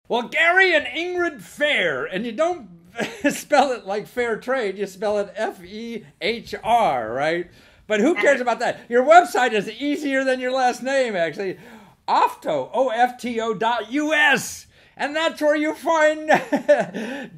Well, Gary and Ingrid Fair, and you don't spell it like fair trade, you spell it Fehr, right? But who cares about that? Your website is easier than your last name, actually. Ofto, OFTO.us. And that's where you find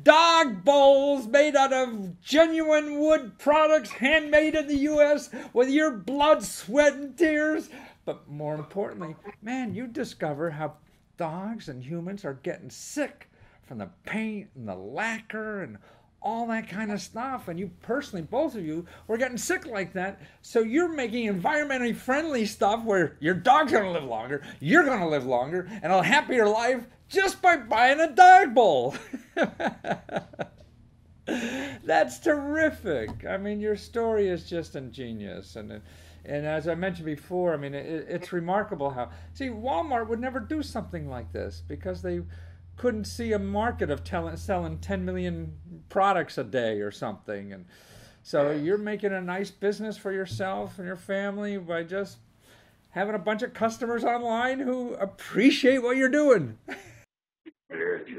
dog bowls made out of genuine wood products, handmade in the U.S. with your blood, sweat, and tears. But more importantly, man, you discover how dogs and humans are getting sick from the paint and the lacquer and all that kind of stuff. And you personally, both of you, were getting sick like that. So you're making environmentally friendly stuff where your dog's going to live longer, you're going to live longer, and a happier life just by buying a dog bowl. That's terrific. I mean, your story is just ingenious. And as I mentioned before, I mean, it's remarkable how, see, Walmart would never do something like this because they couldn't see a market of selling 10 million products a day or something. And so you're making a nice business for yourself and your family by just having a bunch of customers online who appreciate what you're doing.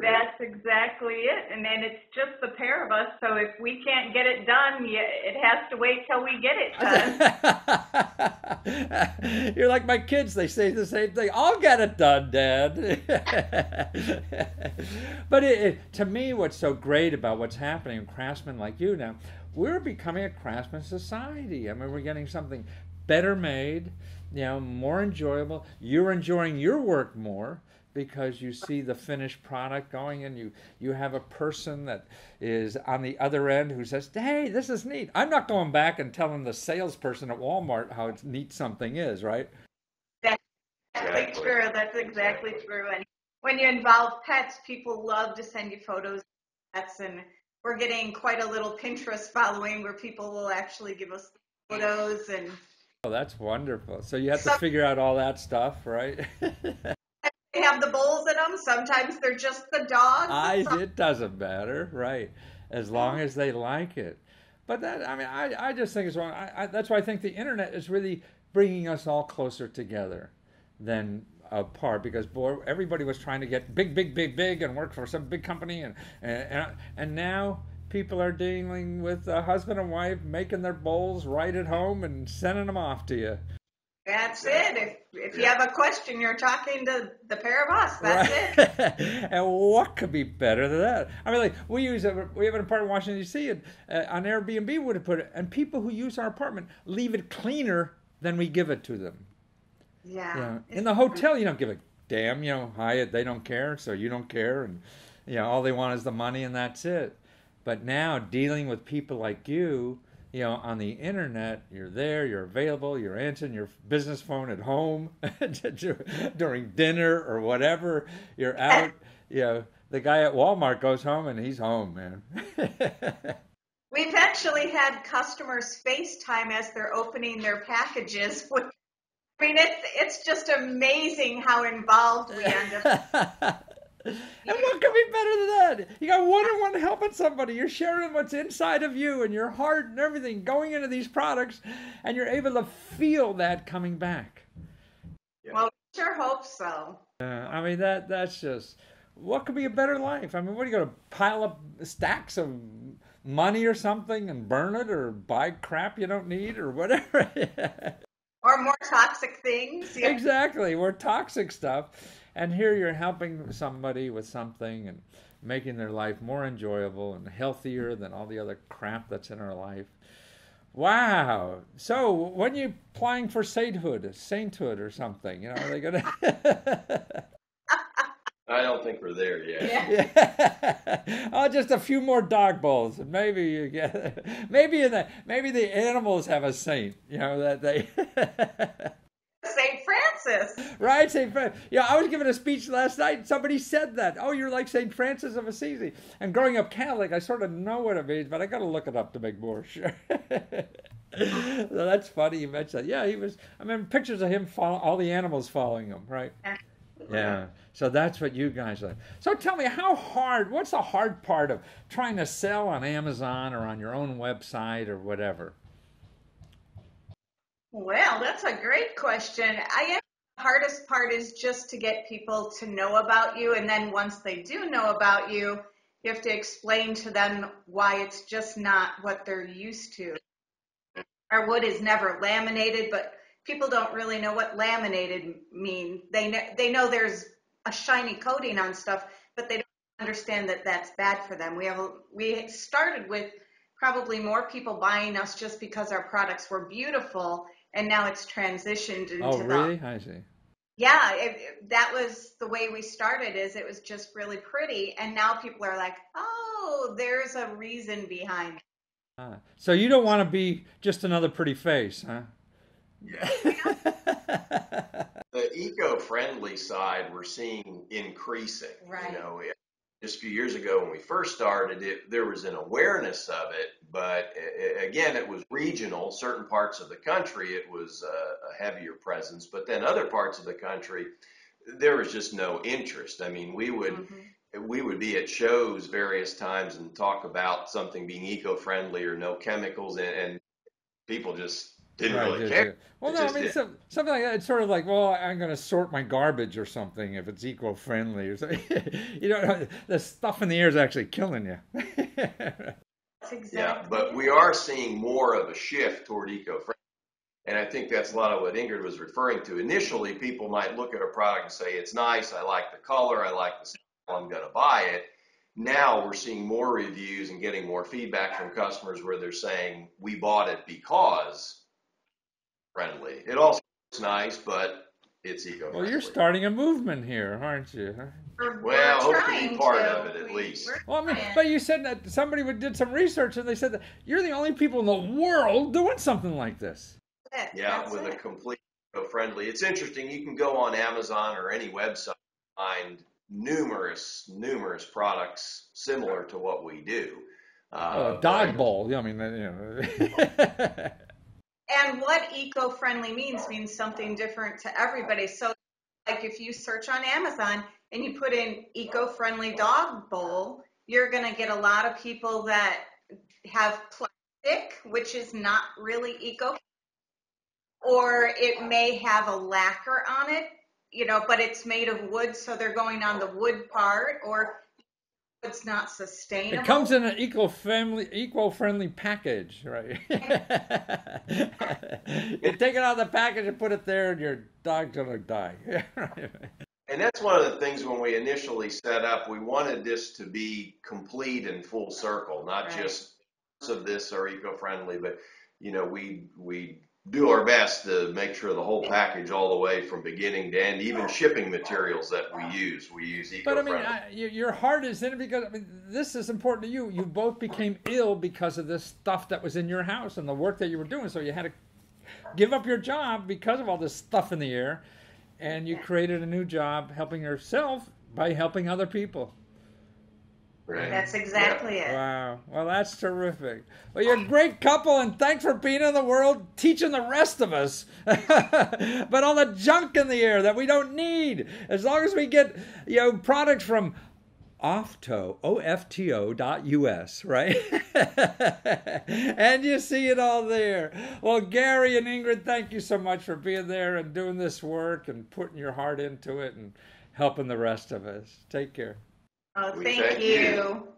That's exactly it. And then it's just the pair of us. So if we can't get it done, it has to wait till we get it done. You're like my kids. They say the same thing. I'll get it done, Dad. But to me, what's so great about what's happening in craftsmen like you now, we're becoming a craftsman society. I mean, we're getting something better made, more enjoyable. You're enjoying your work more, because you see the finished product going, and you have a person that is on the other end who says, hey, this is neat. I'm not going back and telling the salesperson at Walmart how neat something is, right? That's exactly true. That's exactly true. And when you involve pets, people love to send you photos of pets, and we're getting quite a little Pinterest following where people will actually give us photos. And oh, that's wonderful. So you have to figure out all that stuff, right? They have the bowls in them. Sometimes they're just the dogs. It doesn't matter, right? As long as they like it. But that, I mean, I just think it's wrong. That's why I think the internet is really bringing us all closer together than apart. Because boy, everybody was trying to get big, and work for some big company, and now people are dealing with a husband and wife making their bowls right at home and sending them off to you. That's it. If you have a question, you're talking to the pair of us. That's right. It. And what could be better than that? I mean, like we have an apartment in Washington D.C. and on Airbnb would have put it, and people who use our apartment leave it cleaner than we give it to them. Yeah. In the hotel, you don't give a damn. Hyatt, they don't care, so you don't care, and all they want is the money, and that's it. But now dealing with people like you. On the internet, you're there, you're available, you're answering your business phone at home during dinner or whatever. You're out. The guy at Walmart goes home and he's home, man. We've actually had customers FaceTime as they're opening their packages. I mean, it's just amazing how involved we end up. And what could be better than that? You got one-on-one helping somebody. You're sharing what's inside of you and your heart and everything going into these products, and you're able to feel that coming back. Well, we sure hope so. I mean, that's just, what could be a better life? I mean, what are you going to pile up stacks of money or something and burn it, or buy crap you don't need, or whatever? Or more toxic things. Yeah. Exactly, more toxic stuff. And here you're helping somebody with something and making their life more enjoyable and healthier than all the other crap that's in our life. Wow. So when you're applying for sainthood or something, are they going to... I don't think we're there yet. Yeah. Oh, just a few more dog bowls, and maybe you get. Maybe the animals have a saint. That they. St. Francis. Right, St. Francis. I was giving a speech last night, and somebody said that. Oh, you're like St. Francis of Assisi. And growing up Catholic, I sort of know what it means, but I got to look it up to make more sure. So that's funny you mentioned that. Yeah, he was. I mean, pictures of him, all the animals following him, right? Yeah. So that's what you guys are. So tell me, what's the hard part of trying to sell on Amazon or on your own website or whatever? Well, that's a great question. I am The hardest part is just to get people to know about you. And then once they do know about you, you have to explain to them why it's just not what they're used to. Our wood is never laminated, but people don't really know what laminated means. They know there's a shiny coating on stuff, but they don't understand that that's bad for them. We started with probably more people buying us just because our products were beautiful, and now it's transitioned into Oh, really? I see. Yeah, that was the way we started, is it was just really pretty, and now people are like, oh, there's a reason behind it. So you don't want to be just another pretty face, huh? The eco-friendly side we're seeing increasing. Right. You know, just a few years ago when we first started it, there was an awareness of it, but again, it was regional. Certain parts of the country, it was a heavier presence, but then other parts of the country, there was just no interest. I mean, we would be at shows various times and talk about something being eco-friendly or no chemicals, and people just didn't really care. Well, no, I mean, something like that. It's sort of like, well, I'm going to sort my garbage or something if it's eco-friendly or something. You know, the stuff in the air is actually killing you. Exactly. Yeah, but we are seeing more of a shift toward eco-friendly. And I think that's a lot of what Ingrid was referring to. Initially, people might look at a product and say, it's nice, I like the color, I like the style, I'm going to buy it. Now we're seeing more reviews and getting more feedback from customers where they're saying, we bought it because friendly. It also looks nice, but it's eco-friendly. Well, you're starting a movement here, aren't you? Well, I hope to be part of it at least. Well, I mean, but you said that somebody did some research and they said that you're the only people in the world doing something like this. Yeah, with a complete eco-friendly. It's interesting. You can go on Amazon or any website and find numerous products similar to what we do. Dog bowl. I mean, you know. And what eco-friendly means something different to everybody. So, like if you search on Amazon and you put in eco-friendly dog bowl, you're going to get a lot of people that have plastic, which is not really eco, or it may have a lacquer on it, you know, but it's made of wood, so they're going on the wood part, or it's not sustainable. It comes in an eco-friendly package, right? You take it out of the package and put it there, and your dog's gonna die. And that's one of the things when we initially set up, we wanted this to be complete and full circle, not just parts of this are eco-friendly, but you know, we do our best to make sure the whole package all the way from beginning to end, even shipping materials that we use eco-friendly. But I mean, your heart is in it because, I mean, this is important to you. You both became ill because of this stuff that was in your house and the work that you were doing. So you had to give up your job because of all this stuff in the air. And you created a new job helping yourself by helping other people. Right. That's exactly it. Wow. Well, that's terrific. Well, you're a great couple, and thanks for being in the world, teaching the rest of us. But all the junk in the air that we don't need. As long as we get, you know, products from ofto.us, right? And you see it all there. Well, Gary and Ingrid, thank you so much for being there and doing this work and putting your heart into it and helping the rest of us. Take care. Oh, thank you.